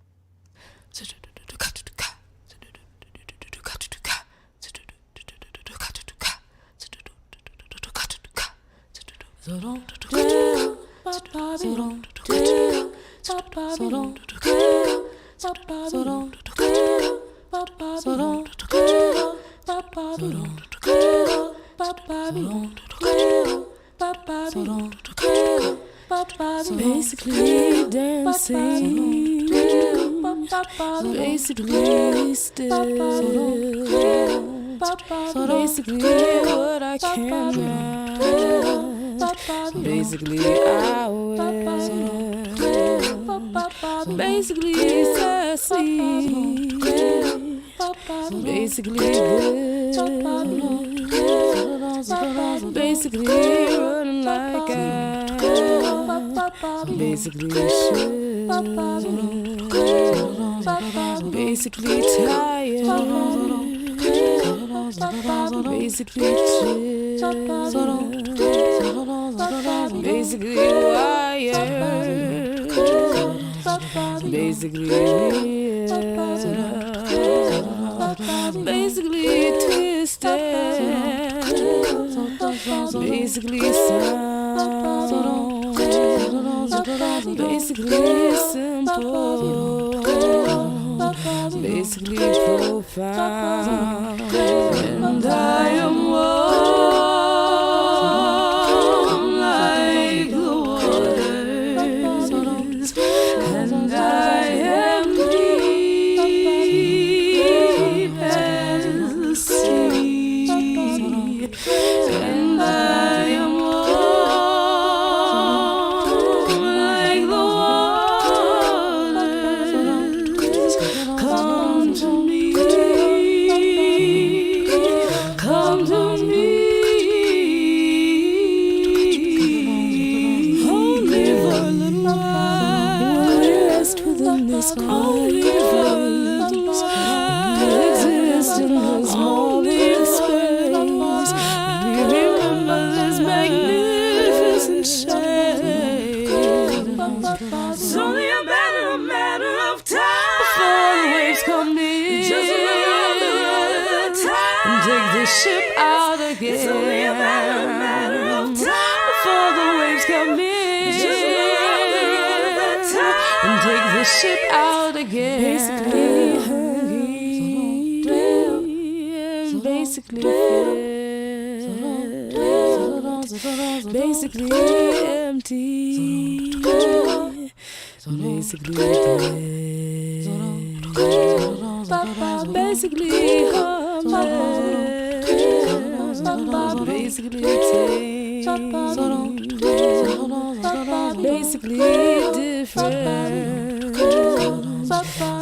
Basically dancing, basically still, basically what I can now, basically I will, basically sassy, basically good, basically running like I basically should, basically tired, basically chill, basically wired, basically real, basically twisted, basically sound, basically simple, basically profound, and I am warm like the waters, and I am deep as the sea, and I am warm like the waters. Come to me, come to me, hold me for a little while, rest within this quiet place, exist in this holding space, we remember this magnificent shade. It's only a matter of time before the waves come in, just another time, and take the ship out again. It's only a matter of time before the waves come in, just another time, and take the ship out again. Basically hungry, basically fed. basically empty, basically dead, basically homeless, basically tame, basically different,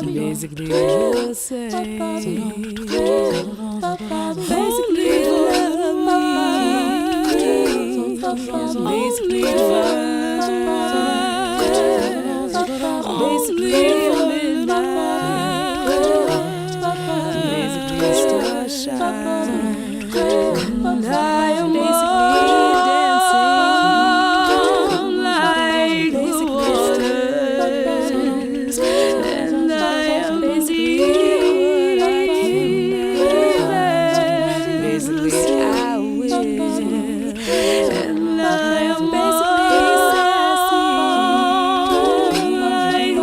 basically the same, basically basically basically starshine, and I am dancing like the waters, and I am basically I will, and I am basically sassy,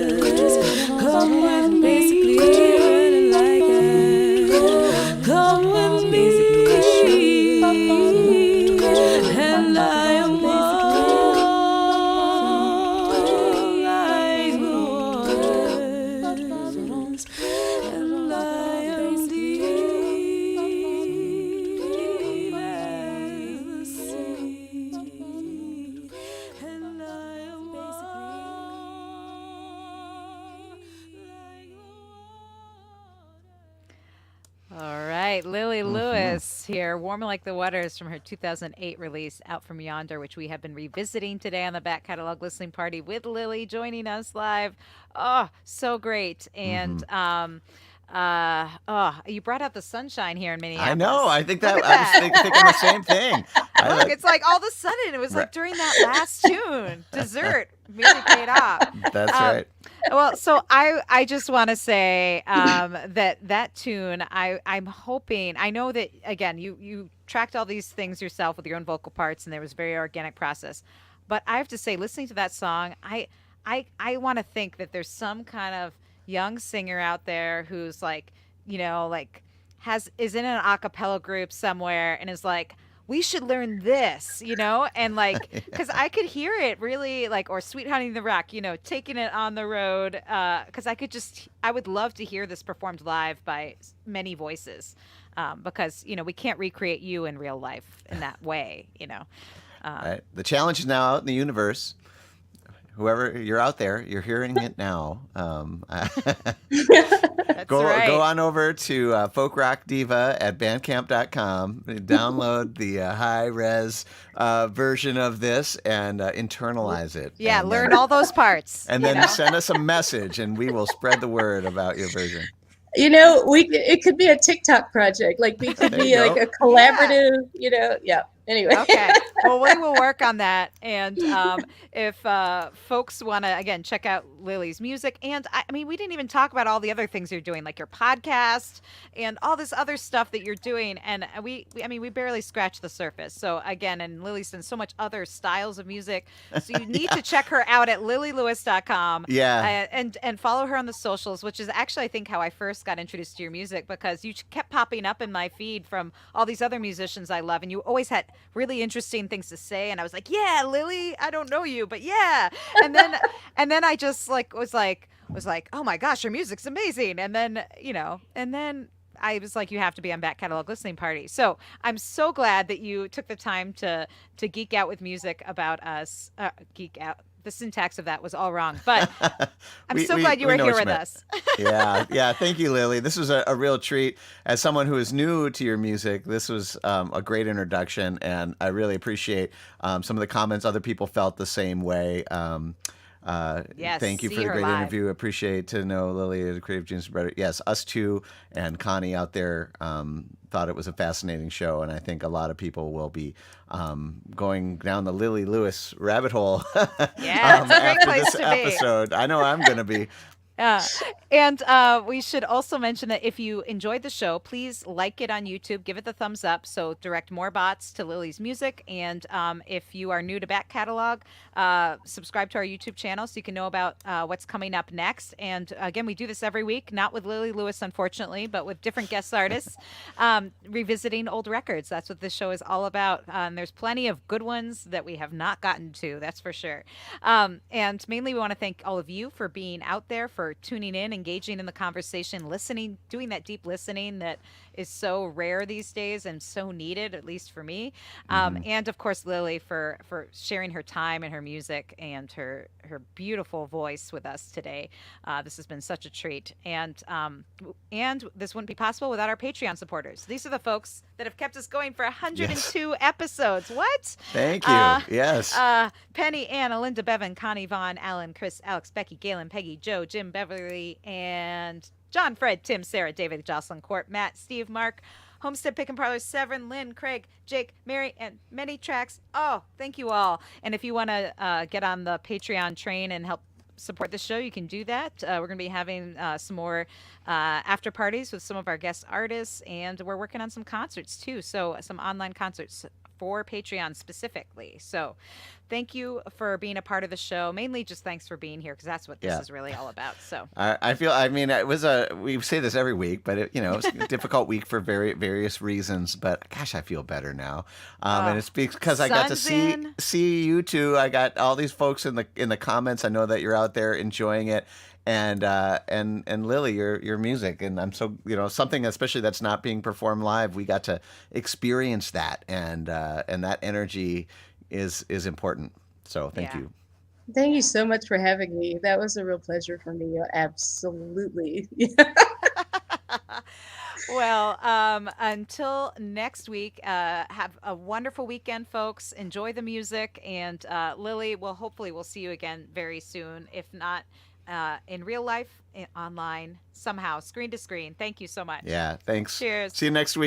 basically come with basically turning like it, come with me, and I am like the waters, and I am deep as the sea, and I am like the All right, Lilli Lewis here, Warmer Like the Waters from her 2008 release, Out From Yonder, which we have been revisiting today on the Back Catalog Listening Party with Lilli joining us live. Oh, so great. And you brought out the sunshine here in Minneapolis. I know. I think that Look at I was that. thinking the same thing. Look, it's like all of a sudden it was like during that last tune, dessert really paid off. That's right. Well, so I just want to say that tune, I'm hoping, I know that, again, you tracked all these things yourself with your own vocal parts, and there was a very organic process. But I have to say, listening to that song, I want to think that there's some kind of young singer out there who's like, like is in an a cappella group somewhere and is like, we should learn this, and like, because I could hear it really like, or Sweet Honey in the Rock, taking it on the road. Because I would love to hear this performed live by many voices, because, we can't recreate you in real life in that way, Right. The challenge is now out in the universe. Whoever you're out there, you're hearing it now. That's Go right. on over to Folk Rock Diva at bandcamp.com. Download the high-res version of this and internalize it. Yeah, and learn then, all those parts. and then send us a message, and we will spread the word about your version. It could be a TikTok project. Like we could There be you like go. a collaborative, yeah. Anyway. Okay. Well, we will work on that. And if folks want to, again, check out Lilli's music. And I mean, we didn't even talk about all the other things you're doing, like your podcast and all this other stuff that you're doing. And we barely scratched the surface. So again, and Lilli's done so much other styles of music. So you need to check her out at lillylewis.com. Yeah. And follow her on the socials, which is actually, I think, how I first got introduced to your music, because you kept popping up in my feed from all these other musicians I love. And you always had really interesting things to say, and I was like, yeah, Lilli, I don't know you, but yeah. And then I just was like, oh my gosh, your music's amazing. And then I was like, you have to be on Back Catalog Listening Party. So I'm so glad that you took the time to geek out with music about us. Geek out. The syntax of that was all wrong, but I'm so glad you were here with us. Yeah. Thank you, Lilli. This was a real treat. As someone who is new to your music, this was a great introduction, and I really appreciate some of the comments. Other people felt the same way. Yes, thank you see for the her great live. interview. Appreciate to know Lilli is a creative genius. Yes, us too, and Connie out there thought it was a fascinating show, and I think a lot of people will be going down the Lilli Lewis rabbit hole. Yeah, it's a great after place this to be. episode. I know I'm going to be. Uh, and we should also mention that if you enjoyed the show, please like it on YouTube, give it the thumbs up, so direct more bots to Lily's music. And if you are new to back catalog, subscribe to our YouTube channel so you can know about what's coming up next. And again, we do this every week, not with Lily Lewis, unfortunately, but with different guest artists, revisiting old records. That's what this show is all about. And there's plenty of good ones that we have not gotten to, that's for sure. And mainly, we want to thank all of you for being out there, for tuning in, engaging in the conversation, listening, doing that deep listening that is so rare these days and so needed, at least for me. Hmm. And of course, Lily for sharing her time and her music and her beautiful voice with us today. This has been such a treat, and this wouldn't be possible without our Patreon supporters. These are the folks that have kept us going for Yes. 102 episodes. What? Thank you. Uh, Yes. Penny, Anna, Linda, Bevan, Connie, Vaughn, Alan, Chris, Alex, Becky, Galen, Peggy, Joe, Jim, Beverly, and John, Fred, Tim, Sarah, David, Jocelyn, Court, Matt, Steve, Mark, Homestead Pick and Parlor, Severin, Lynn, Craig, Jake, Mary, and many tracks. Oh, thank you all. And if you want to get on the Patreon train and help support the show, you can do that. We're going to be having some more after parties with some of our guest artists, and we're working on some concerts too. So, some online concerts for Patreon specifically. So, thank you for being a part of the show. Mainly just thanks for being here because that's what this Yeah. is really all about. So, I feel. I mean, it was a. We say this every week, but it was a difficult week for various reasons. But gosh, I feel better now, and it's because I got to sun's in. see you too. I got all these folks in the comments. I know that you're out there enjoying it, and Lily, your music, and I'm so something especially that's not being performed live. We got to experience that, and that energy is important. So thank Yeah. you. Thank you so much for having me. That was a real pleasure for me. Absolutely. Well, until next week, have a wonderful weekend, folks. Enjoy the music, and Lily, hopefully we'll see you again very soon. If not in real life, online, somehow, screen to screen. Thank you so much. Yeah. Thanks. Cheers. See you next week.